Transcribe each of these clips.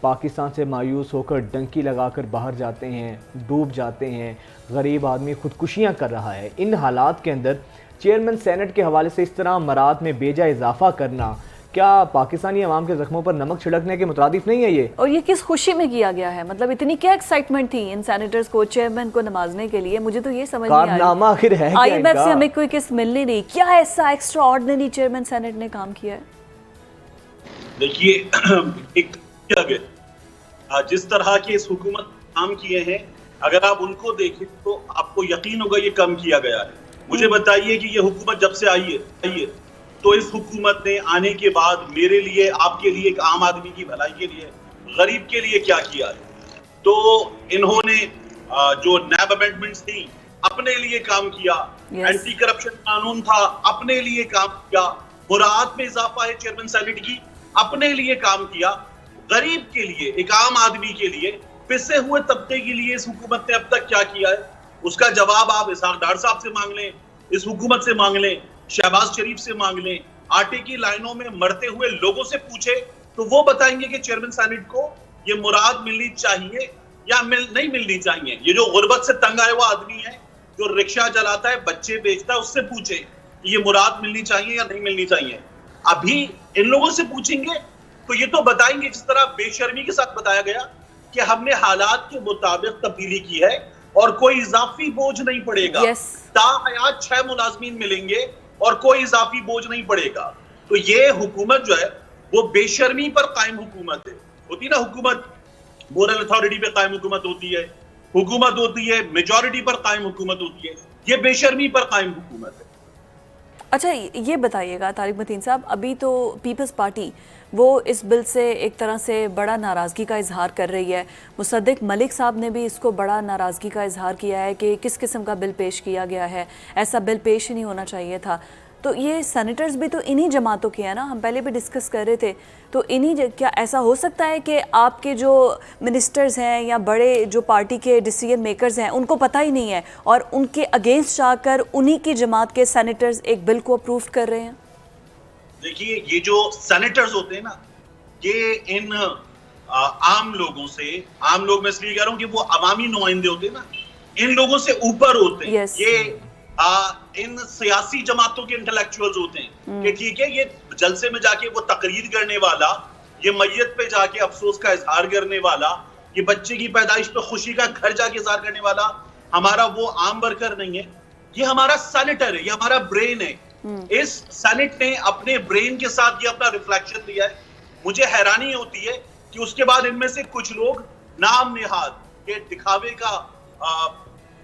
पाकिस्तान से मायूस होकर डंकी लगाकर बाहर जाते हैं, डूब जाते हैं, गरीब आदमी खुदकुशियाँ कर रहा है। इन हालात के अंदर चेयरमैन सेनेट के हवाले से इस तरह मराद में बेजा इजाफा करना क्या पाकिस्तानी अवाम के जख्मों पर नमक छिड़कने के मुताबिक नहीं है ये? और ये किस खुशी में किया गया है? मतलब इतनी क्या एक्साइटमेंट थी इन सेनेटर्स को चेयरमैन को नवाजने के लिए? मुझे तो ये समझ नहीं आ रही। आखिर है IMF से हमें कोई किस्त मिल नहीं रही, क्या ऐसा एक्स्ट्रा ऑर्डिनरी चेयरमैन सेनेट ने काम किया है? देखिए एक जिस तरह के इस हुकूमत काम किए हैं, अगर आप उनको देखें तो आपको यकीन होगा ये कम किया गया है। मुझे बताइए कि ये हुकूमत जब से आई है तो इस हुकूमत ने आने के बाद मेरे लिए, आपके लिए, एक आम आदमी की भलाई के लिए, गरीब के लिए क्या किया है? तो इन्होंने जो नैब अमेंडमेंट्स थी अपने लिए काम किया, एंटी करप्शन कानून था अपने लिए काम किया, मुराद में इजाफा है चेयरमैन सेनेट की, अपने लिए काम किया। गरीब के लिए, एक आम आदमी के लिए, पिसे हुए तबके के लिए इस हुकूमत ने अब तक क्या किया है, उसका जवाब आप इसहाक डार साहब से मांग लें, इस हुकूमत से मांग लें, शहबाज शरीफ से मांग लें, आटे की लाइनों में मरते हुए लोगों से पूछे तो वो बताएंगे कि चेयरमैन सेनेट को ये मुराद मिलनी चाहिए या नहीं मिलनी चाहिए। ये जो गुर्बत से तंग आया हुआ आदमी है, जो रिक्शा चलाता है, बच्चे बेचता है, उससे पूछे कि ये मुराद मिलनी चाहिए या नहीं मिलनी चाहिए। अभी इन लोगों से पूछेंगे तो ये तो बताएंगे जिस तरह बेशर्मी के साथ बताया गया कि हमने हालात के मुताबिक तब्दीली की है और कोई इजाफी बोझ नहीं पड़ेगा। ताहयात 6 मुलाजमीन मिलेंगे और कोई इजाफी बोझ नहीं पड़ेगा। तो ये हुकूमत जो है वो बेशर्मी पर कायम हुकूमत है। होती ना हुकूमत, मोरल अथॉरिटी पे कायम हुकूमत होती है, हुकूमत होती है मेजॉरिटी पर कायम हुकूमत होती है, ये बेशर्मी पर कायम हुकूमत है। अच्छा ये बताइएगा तारिक मतीन साहब, अभी तो पीपल्स पार्टी वो इस बिल से एक तरह से बड़ा नाराज़गी का इजहार कर रही है। मुसद्दिक मलिक साहब ने भी इसको बड़ा नाराज़गी का इजहार किया है कि किस किस्म का बिल पेश किया गया है, ऐसा बिल पेश ही नहीं होना चाहिए था। तो ये सेनेटर्स भी तो इन्हीं जमातों के हैं ना, हम पहले भी डिस्कस कर रहे थे। तो क्या ऐसा हो सकता है कि आपके जो मिनिस्टर्स हैं या बड़े जो पार्टी के डिसीजन मेकर्स हैं उनको पता ही नहीं है और उनके अगेंस्ट जाकर उन्हीं की जमात के सेनेटर्स एक बिल को अप्रूव कर रहे हैं? देखिए ये जो सेनेटर्स होते हैं ना, ये इन आम लोगों से, आम लोग मैं इसलिए कह रहा हूं कि वो अवामी नुमाइंदे होते हैं ना, इन लोगों से ऊपर होते हैं। ये इन सियासी जमातों के इंटेलेक्चुअल्स होते हैं कि ठीक है, ये जलसे में जाके वो तकरीर करने वाला, ये मैयत पे जाके अफसोस का इजहार करने वाला, ये बच्चे की पैदाइश पे खुशी का घर जाके इजहार करने वाला हमारा वो आम वर्कर नहीं है, ये हमारा सेनेटर है, ये हमारा ब्रेन है। इस सेनेट ने अपने ब्रेन के साथ ये अपना रिफ्लेक्शन दिया है। मुझे हैरानी होती है कि उसके बाद इनमें से कुछ लोग नाम निहाद के दिखावे का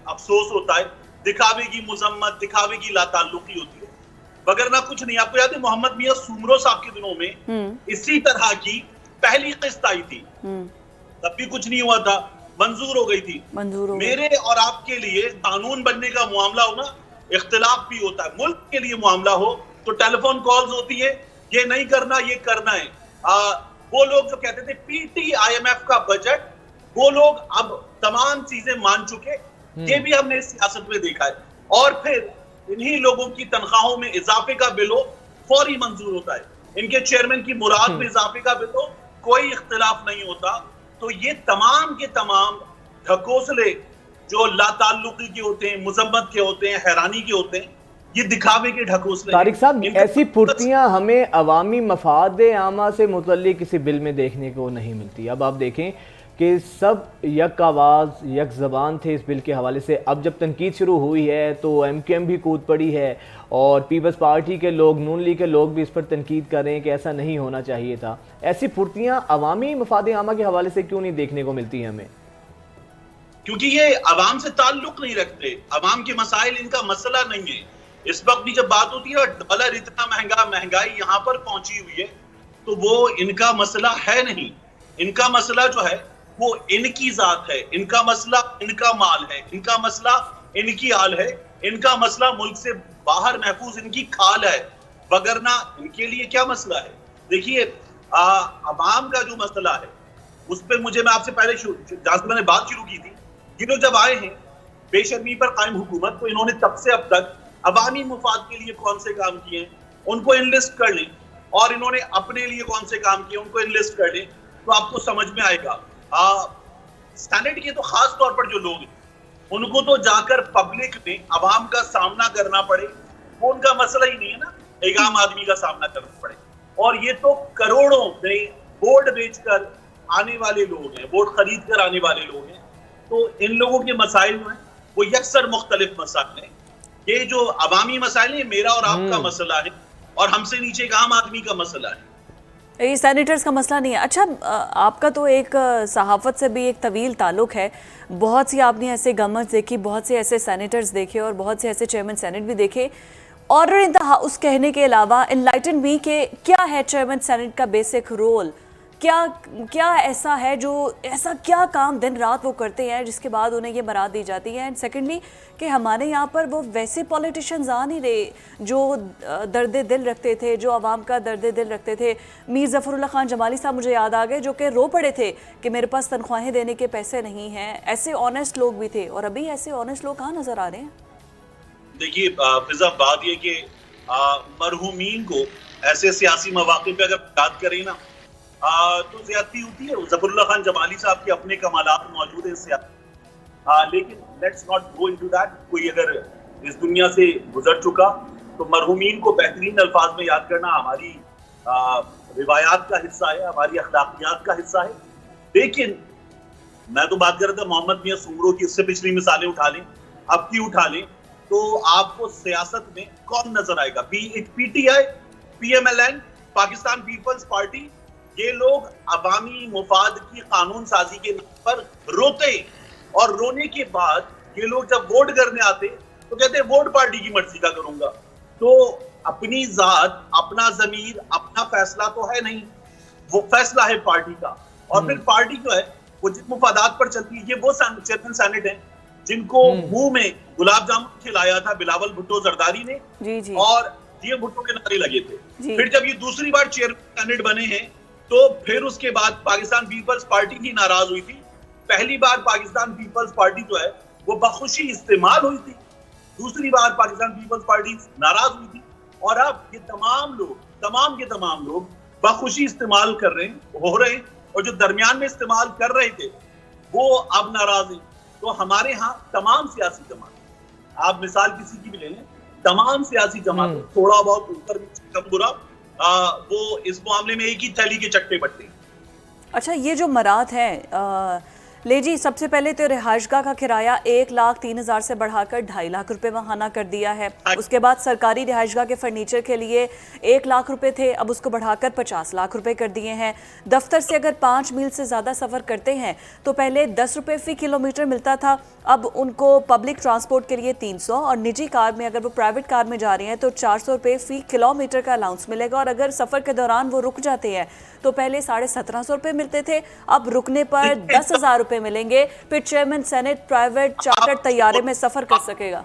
अफसोस होता है, दिखावे की मुजम्मत, दिखावे की लाताल्लुकी होती है, बगैर ना कुछ नहीं। आपको याद है मोहम्मद मियां सुमरो साहब के दिनों में इसी तरह की पहली किस्त आई थी, तब भी कुछ नहीं हुआ था, मंजूर हो गई थी। मेरे और आपके लिए कानून बनने का मामला हो ना, इख्तिलाफ भी होता है, मुल्क के लिए मामला हो तो टेलीफोन कॉल्स होती है, ये नहीं करना, ये करना है। वो लोग जो कहते थे पीटी IMF का बजट, वो लोग अब तमाम चीजें मान चुके, ये भी हमने सियासत में देखा है। और फिर इन्हीं लोगों की तनख्वाहों में इजाफे का बिल हो, फौरी मंजूर होता है। इनके चेयरमैन की मुराद में इजाफे का बिल हो, कोई इख्तिलाफ नहीं होता। तो ये तमाम के तमाम ढकोसले जो लाताल्लुकी के होते हैं, मुजम्मत के होते हैं, हैरानी के होते हैं, ये दिखावे के ढकोसले। तारिक साहब, ऐसी फुर्तियां हमें अवामी मफाद आमा से मुतल्लिक किसी बिल में देखने को नहीं मिलती। अब आप देखें कि सब यक आवाज़, यक ज़बान थे इस बिल के हवाले से। अब जब तनकीद शुरू हुई है तो MQM भी कूद पड़ी है और पीपल्स पार्टी के लोग, नून लीग के लोग भी इस पर तनकीद कर रहे हैं कि ऐसा नहीं होना चाहिए था। ऐसी फुर्तियां अवामी मफाद आमा के हवाले से क्यों नहीं देखने को मिलती हैं हमें? क्योंकि ये अवाम से ताल्लुक नहीं रखते, अवाम के मसाइल इनका मसला नहीं है। इस वक्त भी जब बात होती है डॉलर इतना महंगा, महंगाई यहाँ पर पहुंची हुई है, तो वो इनका मसला है नहीं। इनका मसला जो है वो इनकी जात है, इनका मसला इनका माल है, इनका मसला इनकी आल है, इनका मसला मुल्क से बाहर महफूज इनकी खाल है, वगरना इनके लिए क्या मसला है। देखिए अवाम का जो मसला है उस पर मैं आपसे पहले जहां से मैंने बात शुरू की थी, ये लोग जब आए हैं बेशर्मी पर कायम हुकूमत, तो इन्होंने तब से अब तक अवामी मुफाद के लिए कौन से काम किए हैं उनको इनलिस्ट कर लें, और इन्होंने अपने लिए कौन से काम किए उनको इनलिस्ट कर लें। तो आपको समझ में आएगा। सेनेट के तो खास तौर पर जो लोग हैं उनको तो जाकर पब्लिक में अवाम का सामना करना पड़े, वो उनका मसला ही नहीं है ना, एक आम आदमी का सामना करना पड़े। और ये तो करोड़ों में वोट बेचकर आने वाले लोग हैं, वोट खरीद कर आने वाले लोग हैं। तो इन लोगों के मसाइल जो हैं वो यकसर मुख्तलिफ मसाइल हैं। ये जो अवामी मसाइल है मेरा और आपका मसला है, और हमसे नीचे एक आम आदमी का मसला है, ये सैनिटर्स का मसला नहीं है। अच्छा, आपका तो एक सहाफ़त से भी एक तवील ताल्लुक़ है, बहुत सी आपने ऐसे गवर्नमेंट्स देखी, बहुत से ऐसे सैनिटर्स देखे और बहुत से ऐसे चेयरमैन सेनेट भी देखे। और इन द हाउस कहने के अलावा इनलाइटन मी के क्या है चेयरमैन सेनेट का बेसिक रोल, क्या ऐसा है जो ऐसा क्या काम दिन रात वो करते हैं जिसके बाद उन्हें ये मराद दी जाती है। एंड सेकेंडली कि हमारे यहाँ पर वो वैसे पॉलिटिशियंस आ नहीं रहे जो दर्द दिल रखते थे, जो आवाम का दर्द दिल रखते थे। मीर ज़फ़रुल्लाह खान जमाली साहब मुझे याद आ गए, जो कि रो पड़े थे कि मेरे पास तनख्वाहें देने के पैसे नहीं हैं। ऐसे ऑनेस्ट लोग भी थे, और अभी ऐसे ऑनेस्ट लोग कहाँ नज़र आ रहे हैं? देखिए फिजा, बात ये कि मरहूमीन को ऐसे सियासी मौक़े पे अगर याद करें ना तो ज्यादती होती है। ज़फ़रुल्लाह खान जमाली साहब के अपने कमालात मौजूद हैं, लेकिन let's not go into that. कोई अगर इस दुनिया से गुजर चुका तो मरहूमीन को बेहतरीन अल्फाज में याद करना हमारी रिवायात का हिस्सा है, हमारी अखलाकियात का हिस्सा है। लेकिन मैं तो बात कर रहा था मोहम्मद मियां सुमरो की, इससे पिछली मिसालें उठा लें, अब की उठा लें, तो आपको सियासत में कौन नजर आएगा? Be it PTI, PMLN, Pakistan Peoples Party, ये लोग अवामी मुफाद की कानून साजी के नाम पर रोते, और रोने के बाद ये लोग जब वोट करने आते तो कहते वोट पार्टी की मर्जी का करूंगा। तो अपनी जात, अपना जमीर, अपना फैसला तो है नहीं, वो फैसला है पार्टी का। और फिर पार्टी जो है वो जिन मुफादात पर चलती है, ये वो चेयरमैन सेनेट है जिनको मुंह में गुलाब जामुन खिलाया था बिलावल भुट्टो जरदारी ने, जी। और ये भुट्टो के नारे लगे थे। फिर जब ये दूसरी बार चेयरमैन सेनेट बने हैं तो फिर उसके बाद पाकिस्तान पीपल्स पार्टी ही नाराज हुई थी। पहली बार पाकिस्तान पीपल्स पार्टी जो है वो बखुशी इस्तेमाल हुई थी, दूसरी बार पाकिस्तान पीपल्स पार्टी नाराज हुई थी, और अब ये तमाम लोग बखुशी इस्तेमाल कर रहे हैं, हो रहे हैं, और जो दरमियान में इस्तेमाल कर रहे थे वो अब नाराज हैं। तो हमारे यहाँ तमाम सियासी जमात, आप मिसाल किसी की भी ले लें, तमाम सियासी जमात थोड़ा बहुत ऊपर कम बुरा, वो इस मामले में एक ही थैली के चट्टे बट्टे। अच्छा, ये जो मराद है ले जी, सबसे पहले तो रिहाइशगाह का किराया 1,03,000 से बढ़ाकर 2.5 लाख रुपए माहाना कर दिया है। उसके बाद सरकारी रिहाइशगाह के फर्नीचर के लिए 1 लाख रुपए थे, अब उसको बढ़ाकर 50 लाख रुपए कर दिए हैं। दफ्तर से अगर 5 मील से ज़्यादा सफ़र करते हैं तो पहले 10 रुपये फ़ी किलोमीटर मिलता था, अब उनको पब्लिक ट्रांसपोर्ट के लिए 300, और निजी कार में अगर वो प्राइवेट कार में जा रहे हैं तो 400 रुपये फ़ी किलोमीटर का अलाउंस मिलेगा। और अगर सफ़र के दौरान वो रुक जाते हैं तो पहले 1750 रुपये मिलते थे, अब रुकने पर 10,000 रुपये मिलेंगे। फिर चेयरमैन सेनेट प्राइवेट चार्टर्ड तैयारे में सफर कर सकेगा।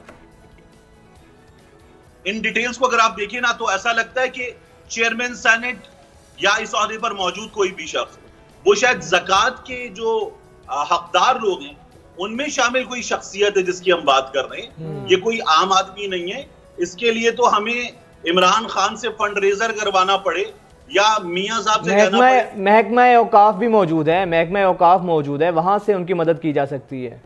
इन डिटेल्स को अगर आप देखें ना तो ऐसा लगता है कि चेयरमैन सेनेट या इस ओहदे पर मौजूद कोई भी शख्स, वो शायद ज़कात के जो हकदार लोग हैं उनमें शामिल कोई शख्सियत है जिसकी हम बात कर रहे हैं। ये कोई आम आदमी नहीं है। इसके लिए तो हमें इमरान खान से फंड रेजर करवाना पड़े या मियां साहब से कहना पड़े। महकमा औकाफ भी मौजूद है, महकमा औकाफ मौजूद है, वहां से उनकी मदद की जा सकती है।